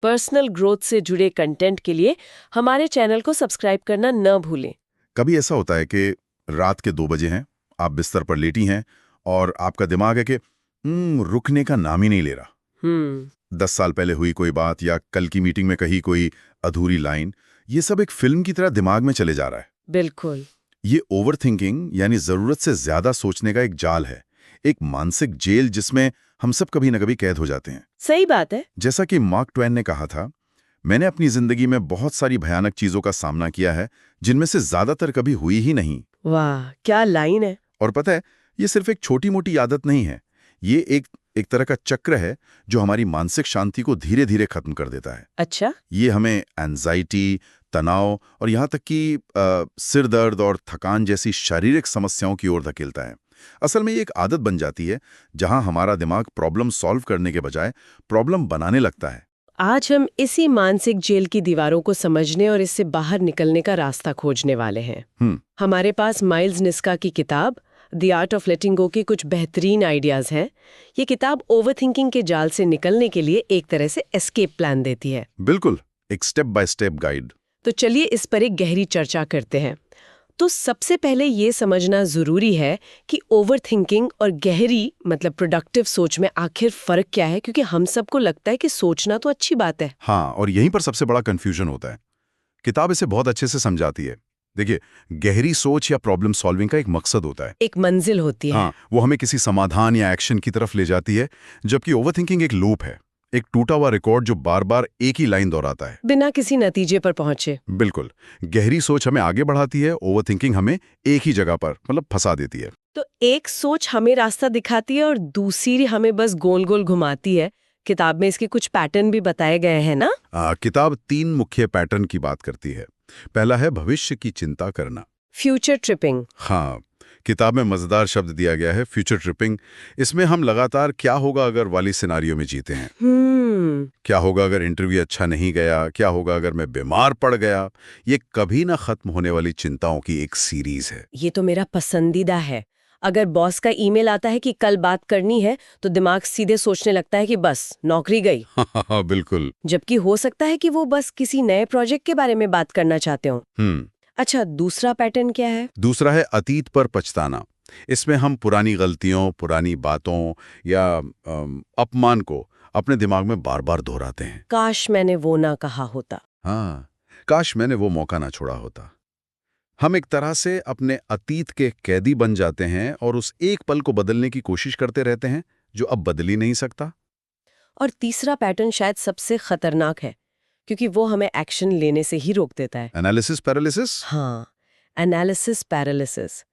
Personal growth से जुड़े content के लिए हमारे चैनल को सब्सक्राइब करना न भूलें। कभी ऐसा होता है कि रात के 2 बजे हैं, आप बिस्तर पर लेटी हैं और आपका दिमाग है कि रुकने का नाम ही नहीं ले रहा। 10 साल पहले हुई कोई बात या कल की मीटिंग में कही कोई अधूरी लाइन, ये सब एक फिल्म की तरह दिमाग में चले जा रहा है। बिल्कुल। ये ओवरथिंकिंग यानी जरूरत से ज्यादा सोचने का एक जाल है, एक मानसिक जेल जिसमें हम सब कभी न कभी कैद हो जाते हैं। सही बात है। जैसा कि मार्क ट्वेन ने कहा था, मैंने अपनी जिंदगी में बहुत सारी भयानक चीजों का सामना किया है जिनमें से ज्यादातर कभी हुई ही नहीं। वाह, क्या लाइन है। और पता है, ये सिर्फ एक छोटी मोटी आदत नहीं है, ये एक तरह का चक्र है जो हमारी मानसिक शांति को धीरे धीरे खत्म कर देता है। अच्छा। ये हमें एंजाइटी, तनाव और यहाँ तक कि सिर दर्द और थकान जैसी शारीरिक समस्याओं की ओर धकेलता है। असल में ये एक आदत बन जाती है जहां हमारा दिमाग प्रॉब्लम सॉल्व करने के बजाय प्रॉब्लम बनाने लगता है। आज हम इसी मानसिक जेल की दीवारों को समझने और इससे बाहर निकलने का रास्ता खोजने वाले हैं। हमारे पास माइल्स निस्का की किताब द आर्ट ऑफ लेटिंग गो की कुछ बेहतरीन आइडियाज हैं। ये किताब ओवरथिंकिंग के जाल से निकलने के लिए एक तरह से एस्केप प्लान देती है। बिल्कुल, एक स्टेप बाय स्टेप गाइड। तो चलिए इस पर एक गहरी चर्चा करते हैं। तो सबसे पहले ये समझना जरूरी है कि ओवरथिंकिंग और गहरी मतलब प्रोडक्टिव सोच में आखिर फर्क क्या है, क्योंकि हम सबको लगता है कि सोचना तो अच्छी बात है। हाँ, और यहीं पर सबसे बड़ा कंफ्यूजन होता है। किताब इसे बहुत अच्छे से समझाती है। देखिए, गहरी सोच या प्रॉब्लम सॉल्विंग का एक मकसद होता है, एक मंजिल होती है। हाँ, वो हमें किसी समाधान या एक्शन की तरफ ले जाती है, जबकि ओवरथिंकिंग एक लूप है, एक टूटा हुआ रिकॉर्ड जो बार बार एक ही लाइन दोहराता है बिना किसी नतीजे पर पहुंचे। बिल्कुल, गहरी सोच हमें आगे बढ़ाती है, ओवरथिंकिंग हमें एक ही जगह पर मतलब फंसा देती है। तो एक सोच हमें रास्ता दिखाती है और दूसरी हमें बस गोल गोल घुमाती है। किताब में इसके कुछ पैटर्न भी बताए गए हैं ना? किताब 3 मुख्य पैटर्न की बात करती है। पहला है भविष्य की चिंता करना, फ्यूचर ट्रिपिंग। हाँ, किताब में मजेदार शब्द दिया गया है, फ्यूचर ट्रिपिंग। इसमें हम लगातार क्या होगा अगर वाली सिनारियो में जीते हैं। क्या होगा अगर इंटरव्यू अच्छा नहीं गया, क्या होगा अगर मैं बीमार पड़ गया। ये कभी ना खत्म होने वाली चिंताओं की एक सीरीज है। ये तो मेरा पसंदीदा है। अगर बॉस का ईमेल आता है कि कल बात करनी है, तो दिमाग सीधे सोचने लगता है कि बस नौकरी गई। बिल्कुल। जबकि हो सकता है कि वो बस किसी नए प्रोजेक्ट के बारे में बात करना चाहते हो। अच्छा, दूसरा पैटर्न क्या है? दूसरा है अतीत पर पछताना। इसमें हम पुरानी गलतियों, पुरानी बातों या अपमान को अपने दिमाग में बार बार दोहराते हैं। काश मैंने वो ना कहा होता। हाँ, काश मैंने वो मौका ना छोड़ा होता। हम एक तरह से अपने अतीत के कैदी बन जाते हैं और उस एक पल को बदलने की कोशिश करते रहते हैं जो अब बदल ही नहीं सकता। और तीसरा पैटर्न शायद सबसे खतरनाक है, क्योंकि वो हमें एक्शन लेने से ही रोक देता है। Analysis paralysis. हाँ, एनालिसिस पैरालिसिस।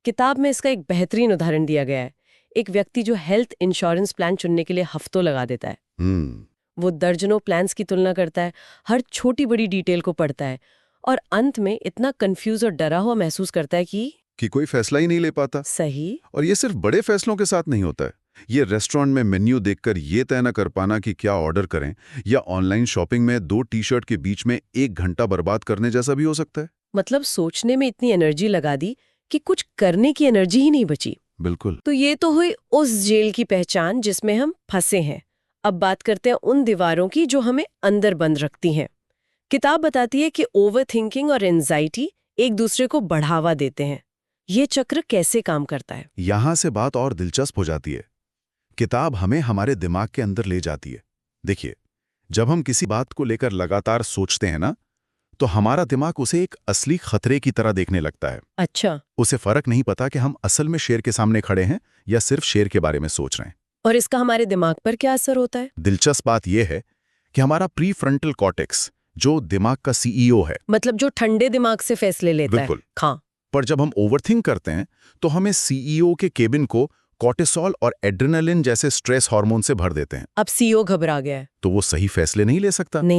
किताब में इसका एक बेहतरीन उदाहरण दिया गया है। एक व्यक्ति जो हेल्थ इंश्योरेंस प्लान चुनने के लिए हफ्तों लगा देता है। वो दर्जनों प्लान्स की तुलना करता है, हर छोटी बड़ी डिटेल को पढ़ता है और अंत में इतना कंफ्यूज और डरा हुआ महसूस करता है कि कोई फैसला ही नहीं ले पाता। सही। और ये सिर्फ बड़े फैसलों के साथ नहीं होता है। ये रेस्टोरेंट में मेन्यू देखकर ये तय न कर पाना कि क्या ऑर्डर करें, या ऑनलाइन शॉपिंग में 2 टी-शर्ट के बीच में 1 घंटा बर्बाद करने जैसा भी हो सकता है। मतलब सोचने में इतनी एनर्जी लगा दी कि कुछ करने की एनर्जी ही नहीं बची। बिल्कुल। तो ये तो हुई उस जेल की पहचान जिसमें हम फंसे हैं। अब बात करते हैं उन दीवारों की जो हमें अंदर बंद रखती हैं। किताब बताती है कि ओवरथिंकिंग और एंजाइटी एक दूसरे को बढ़ावा देते हैं। ये चक्र कैसे काम करता है? यहां से बात और दिलचस्प हो जाती है। किताब हमें हमारे दिमाग के अंदर ले जाती है। देखिए, जब हम किसी बात को लेकर लगातार सोचते हैं ना, तो हमारा दिमाग उसे एक असली खतरे की तरह देखने लगता है। अच्छा। उसे फर्क नहीं पता कि हम असल में शेर के सामने खड़े हैं या सिर्फ शेर के बारे में सोच रहे हैं। और इसका हमारे दिमाग पर क्या असर होता है? दिलचस्प बात यह है कि हमारा प्रीफ्रंटल कॉर्टेक्स, जो दिमाग का सीईओ है, मतलब जो ठंडे दिमाग से फैसले लेता है। बिल्कुल। हाँ। पर जब हम ओवरथिंक करते हैं तो हमें सीईओ के केबिन को कॉर्टिसोल और एड्रेनालिन जैसे स्ट्रेस हार्मोन से भर देते हैं। अब सीईओ घबरा गया है, तो वो सही फैसले नहीं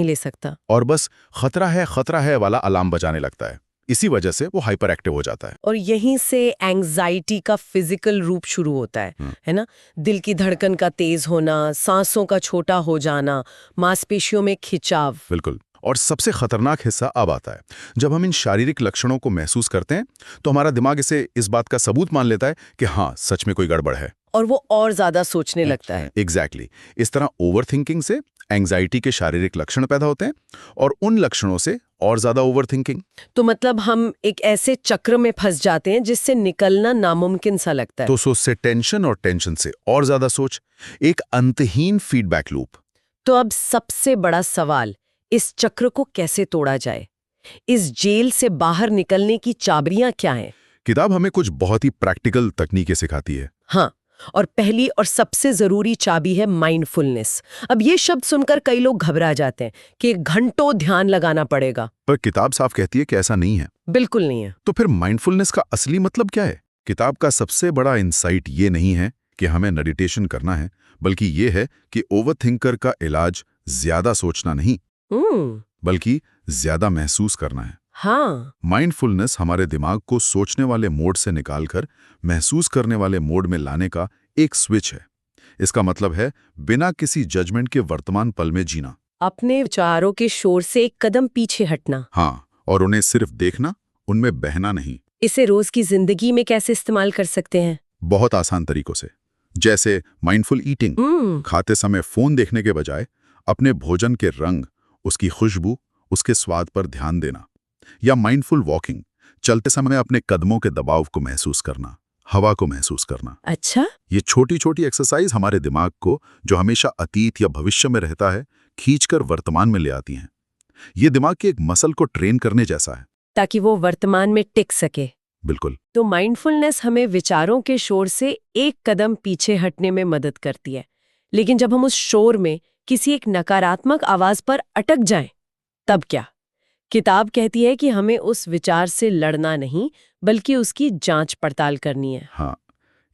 ले सकता और बस खतरा है वाला अलार्म बजाने लगता है। इसी वजह से वो हाइपर एक्टिव हो जाता है। और यहीं से एंग्जाइटी का फिजिकल रूप शुरू होता है ना? दिल की धड़कन का तेज होना, सांसों का छोटा हो जाना, मांसपेशियों में खिंचाव। बिल्कुल। और सबसे खतरनाक हिस्सा अब आता है। जब हम इन शारीरिक लक्षणों को महसूस करते हैं तो हमारा दिमाग इसे इस बात का सबूत मान लेता है कि हाँ, सच में कोई गड़बड़ है, और वो और ज्यादा सोचने लगता है। एग्जैक्टली। इस तरह ओवरथिंकिंग से एंग्जाइटी के शारीरिक लक्षण पैदा होते हैं और उन लक्षणों से और ज्यादा ओवरथिंकिंग। तो मतलब हम एक ऐसे चक्र में फंस जाते हैं जिससे निकलना नामुमकिन सा लगता है। तो सोच से टेंशन और टेंशन से और ज्यादा सोच, एक अंतहीन फीडबैक लूप। तो अब सबसे बड़ा सवाल, इस चक्र को कैसे तोड़ा जाए? इस जेल से बाहर निकलने की चाबियां क्या हैं? किताब हमें कुछ बहुत ही प्रैक्टिकल तकनीकें सिखाती है। हाँ, और पहली और सबसे जरूरी चाबी है माइंडफुलनेस। अब ये शब्द सुनकर कई लोग घबरा जाते हैं कि घंटों ध्यान लगाना पड़ेगा। पर किताब साफ कहती है कि ऐसा नहीं है। बिल्कुल नहीं है। तो फिर माइंडफुलनेस का असली मतलब क्या है? किताब का सबसे बड़ा इंसाइट ये नहीं है कि हमें मेडिटेशन करना है, बल्कि ये है कि ओवरथिंकर का इलाज ज्यादा सोचना नहीं, बल्कि ज्यादा महसूस करना है। हाँ, माइंडफुलनेस हमारे दिमाग को सोचने वाले मोड से निकालकर महसूस करने वाले मोड में लाने का एक स्विच है। इसका मतलब है बिना किसी जजमेंट के वर्तमान पल में जीना, अपने विचारों के शोर से एक कदम पीछे हटना। हाँ, और उन्हें सिर्फ देखना, उनमें बहना नहीं। इसे रोज की जिंदगी में कैसे इस्तेमाल कर सकते हैं? बहुत आसान तरीकों से, जैसे माइंडफुल ईटिंग, खाते समय फोन देखने के बजाय अपने भोजन के रंग, उसकी खुशबू, उसके स्वाद पर ध्यान देना। या माइंडफुल वॉकिंग, चलते समय अपने कदमों के दबाव को महसूस करना, हवा को महसूस करना। अच्छा, ये छोटी छोटी एक्सरसाइज हमारे दिमाग को, जो हमेशा अतीत या भविष्य में रहता है, खींचकर वर्तमान में ले आती हैं। ये दिमाग के एक मसल को ट्रेन करने जैसा है, ताकि वो वर्तमान में टिक सके। बिल्कुल। तो माइंडफुलनेस हमें विचारों के शोर से एक कदम पीछे हटने में मदद करती है। लेकिन जब हम उस शोर में किसी एक नकारात्मक आवाज पर अटक जाएं, तब क्या? किताब कहती है कि हमें उस विचार से लड़ना नहीं, बल्कि उसकी जांच पड़ताल करनी है। हाँ,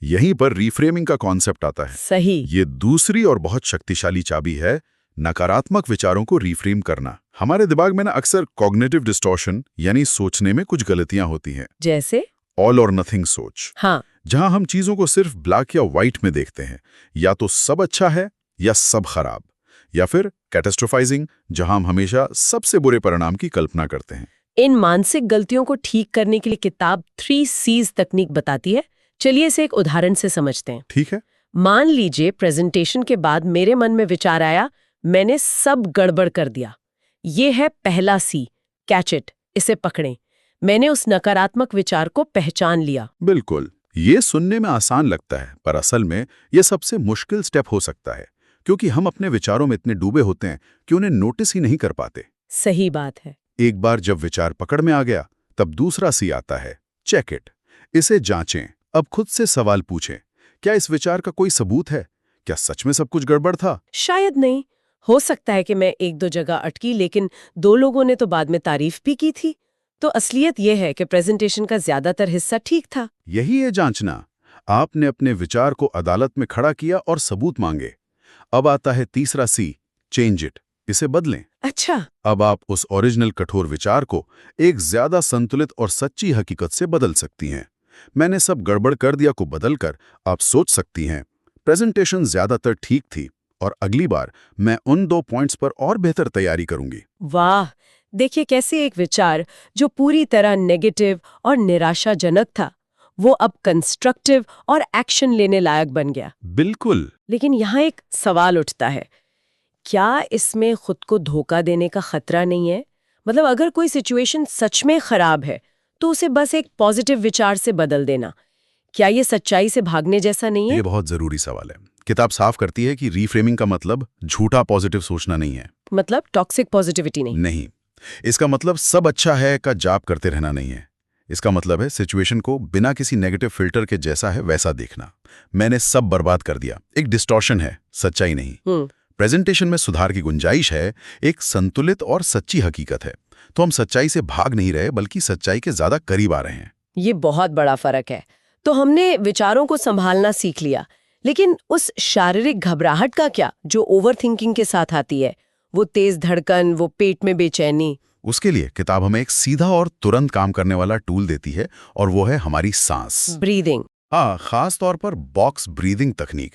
यहीं पर रिफ्रेमिंग का कॉन्सेप्ट आता है। सही। ये दूसरी और बहुत शक्तिशाली चाबी है, नकारात्मक विचारों को रिफ्रेम करना। हमारे दिमाग में ना अक्सर कॉग्निटिव डिस्टॉर्शन, यानी सोचने में कुछ गलतियां होती हैं। जैसे ऑल और नथिंग सोच। हाँ, जहां हम चीजों को सिर्फ ब्लैक या व्हाइट में देखते हैं, या तो सब अच्छा है या सब खराब। या फिर कैटास्ट्रोफाइजिंग, जहां हम हमेशा सबसे बुरे परिणाम की कल्पना करते हैं। इन मानसिक गलतियों को ठीक करने के लिए किताब 3 C's तकनीक बताती है। चलिए इसे एक उदाहरण से समझते हैं। ठीक है। मान लीजिए प्रेजेंटेशन के बाद मेरे मन में विचार आया, मैंने सब गड़बड़ कर दिया। ये है पहला सी, कैच इट, इसे पकड़ें। मैंने उस नकारात्मक विचार को पहचान लिया। बिल्कुल, ये सुनने में आसान लगता है, पर असल में ये सबसे मुश्किल स्टेप हो सकता है, क्योंकि हम अपने विचारों में इतने डूबे होते हैं कि उन्हें नोटिस ही नहीं कर पाते। सही बात है। एक बार जब विचार पकड़ में आ गया, तब दूसरा सी आता है, चेक इट। इसे जांचें। अब खुद से सवाल पूछें, क्या इस विचार का कोई सबूत है? क्या सच में सब कुछ गड़बड़ था? शायद नहीं। हो सकता है कि मैं 1-2 जगह अटकी, लेकिन 2 लोगों ने तो बाद में तारीफ भी की थी। तो असलियत यह है कि प्रेजेंटेशन का ज्यादातर हिस्सा ठीक था। यही है जांचना। आपने अपने विचार को अदालत में खड़ा किया और सबूत मांगे। अब आता है तीसरा सी, चेंज इट। इसे बदलें। अच्छा, अब आप उस ओरिजिनल कठोर विचार को एक ज्यादा संतुलित और सच्ची हकीकत से बदल सकती हैं। मैंने सब गड़बड़ कर दिया को बदलकर आप सोच सकती हैं, प्रेजेंटेशन ज्यादातर ठीक थी और अगली बार मैं उन 2 पॉइंट्स पर और बेहतर तैयारी करूंगी। वाह! देखिए कैसे एक विचार जो पूरी तरह नेगेटिव और निराशाजनक था, वो अब कंस्ट्रक्टिव और एक्शन लेने लायक बन गया। बिल्कुल। लेकिन यहाँ एक सवाल उठता है, क्या इसमें खुद को धोखा देने का खतरा नहीं है? मतलब अगर कोई सिचुएशन सच में खराब है, तो उसे बस एक पॉजिटिव विचार से बदल देना, क्या ये सच्चाई से भागने जैसा नहीं है? ये बहुत जरूरी सवाल है। किताब साफ करती है कि रीफ्रेमिंग का मतलब झूठा पॉजिटिव सोचना नहीं है। मतलब टॉक्सिक पॉजिटिविटी नहीं। इसका मतलब सब अच्छा है का जाप करते रहना नहीं है। इसका मतलब है सिचुएशन को बिना किसी नेगेटिव फिल्टर के जैसा है वैसा देखना। मैंने सब बर्बाद कर दिया एक डिस्टॉर्शन है, सच्चाई नहीं। प्रेजेंटेशन में सुधार की गुंजाइश है, एक संतुलित और सच्ची हकीकत है। तो हम सच्चाई से भाग नहीं रहे, बल्कि सच्चाई के ज्यादा करीब आ रहे हैं। ये बहुत बड़ा फर्क है। तो हमने विचारों को संभालना सीख लिया, लेकिन उस शारीरिक घबराहट का क्या जो ओवरथिंकिंग के साथ आती है? वो तेज धड़कन, वो पेट में बेचैनी। उसके लिए किताब हमें एक सीधा और तुरंत काम करने वाला टूल देती है, और वो है हमारी सांस, ब्रीदिंग। हाँ, खास तौर पर बॉक्स ब्रीदिंग तकनीक।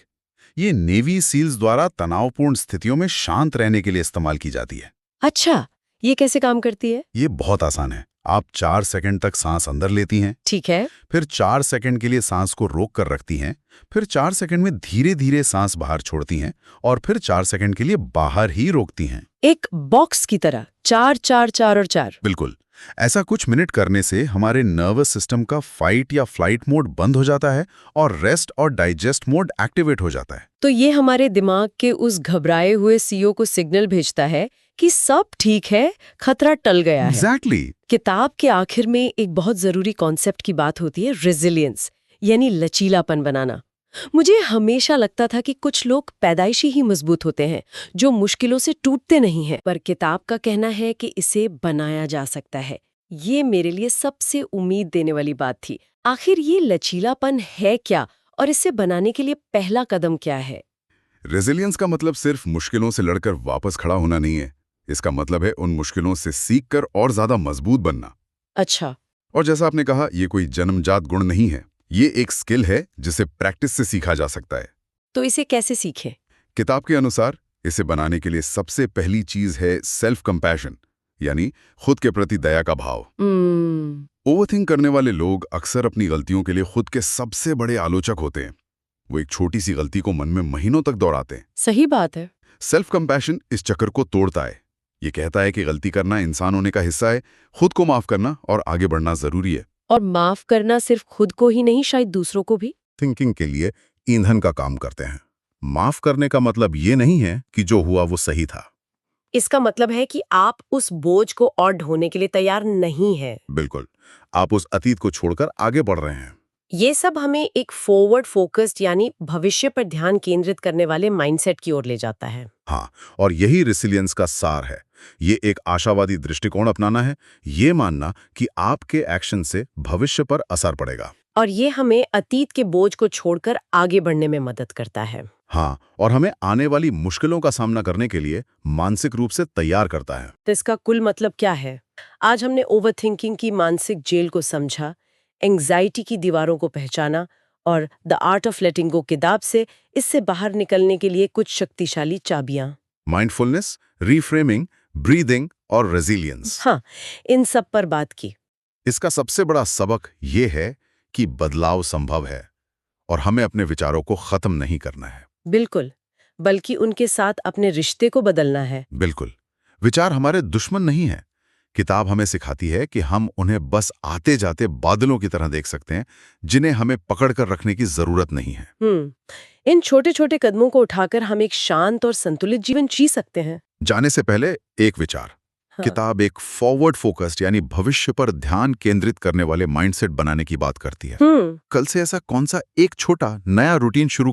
ये नेवी सील्स द्वारा तनावपूर्ण स्थितियों में शांत रहने के लिए इस्तेमाल की जाती है। अच्छा, ये कैसे काम करती है? ये बहुत आसान है। आप 4 सेकंड तक सांस अंदर लेती हैं, ठीक है। फिर 4 सेकंड के लिए सांस को रोक कर रखती हैं, फिर 4 सेकंड में धीरे धीरे सांस बाहर छोड़ती हैं और फिर 4 सेकंड के लिए बाहर ही रोकती हैं। एक बॉक्स की तरह 4 4 4 और 4। बिल्कुल। ऐसा कुछ मिनट करने से हमारे नर्वस सिस्टम का फाइट या फ्लाइट मोड बंद हो जाता है और रेस्ट और डाइजेस्ट मोड एक्टिवेट हो जाता है। तो ये हमारे दिमाग के उस घबराए हुए सीईओ को सिग्नल भेजता है कि सब ठीक है, खतरा टल गया है। एग्जैक्टली। किताब के आखिर में एक बहुत जरूरी कॉन्सेप्ट की बात होती है, रेजिलियंस, यानी लचीलापन बनाना। मुझे हमेशा लगता था कि कुछ लोग पैदाइशी ही मजबूत होते हैं, जो मुश्किलों से टूटते नहीं हैं, पर किताब का कहना है कि इसे बनाया जा सकता है। ये मेरे लिए सबसे उम्मीद देने वाली बात थी। आखिर ये लचीलापन है क्या, और इसे बनाने के लिए पहला कदम क्या है? रेजिलियंस का मतलब सिर्फ मुश्किलों से लड़कर वापस खड़ा होना नहीं है। इसका मतलब है उन मुश्किलों से सीखकर और ज्यादा मजबूत बनना। अच्छा। और जैसा आपने कहा, ये कोई जन्मजात गुण नहीं है, ये एक स्किल है जिसे प्रैक्टिस से सीखा जा सकता है। तो इसे कैसे सीखें? किताब के अनुसार इसे बनाने के लिए सबसे पहली चीज है सेल्फ कंपैशन, यानी खुद के प्रति दया का भाव। ओवरथिंक करने वाले लोग अक्सर अपनी गलतियों के लिए खुद के सबसे बड़े आलोचक होते हैं। वो एक छोटी सी गलती को मन में महीनों तक दोहराते हैं। सही बात है। सेल्फ कंपैशन इस चक्कर को तोड़ता है। ये कहता है कि गलती करना इंसान होने का हिस्सा है, खुद को माफ करना और आगे बढ़ना जरूरी है। और माफ करना सिर्फ खुद को ही नहीं, शायद दूसरों को भी। थिंकिंग के लिए ईंधन का काम करते हैं। माफ करने का मतलब ये नहीं है कि जो हुआ वो सही था। इसका मतलब है कि आप उस बोझ को और ढोने के लिए तैयार नहीं हैं। बिल्कुल। आप उस अतीत को छोड़कर आगे बढ़ रहे हैं। ये सब हमें एक फॉरवर्ड फोकस्ड, यानी भविष्य पर ध्यान केंद्रित करने वाले माइंडसेट की ओर ले जाता है। हाँ, और यही रेसिलियंस का सार है। ये एक आशावादी दृष्टिकोण अपनाना है, ये मानना कि आपके एक्शन से भविष्य पर असर पड़ेगा। और ये हमें अतीत के बोझ को छोड़कर आगे बढ़ने में मदद करता है। हाँ, और हमें आने वाली मुश्किलों का सामना करने के लिए मानसिक रूप से तैयार करता है। तो इसका कुल मतलब क्या है? आज हमने ओवरथिंकिंग की मानसिक जेल को समझा, एंग्जाइटी की दीवारों को पहचाना और द आर्ट ऑफ लेटिंग गो किताब से इससे बाहर निकलने के लिए कुछ शक्तिशाली चाबियां। माइंडफुलनेस, रीफ्रेमिंग, ब्रीदिंग और रेजिलियंस। हाँ, इन सब पर बात की। इसका सबसे बड़ा सबक ये है कि बदलाव संभव है और हमें अपने विचारों को खत्म नहीं करना है। बिल्कुल, बल्कि उनके साथ अपने रिश्ते को बदलना है। बिल्कुल। विचार हमारे दुश्मन नहीं है। किताब हमें सिखाती है कि हम उन्हें बस आते जाते बादलों की तरह देख सकते हैं, जिन्हें हमें पकड़ कर रखने की जरूरत नहीं है। इन छोटे छोटे कदमों को उठाकर हम एक शांत और संतुलित जीवन जी सकते हैं। जाने से पहले एक विचार। हाँ। किताब एक फॉरवर्ड फोकस्ड, यानी भविष्य पर ध्यान केंद्रित करने वाले माइंडसेट बनाने की बात करती है। कल से ऐसा कौन सा एक छोटा नया रूटीन शुरू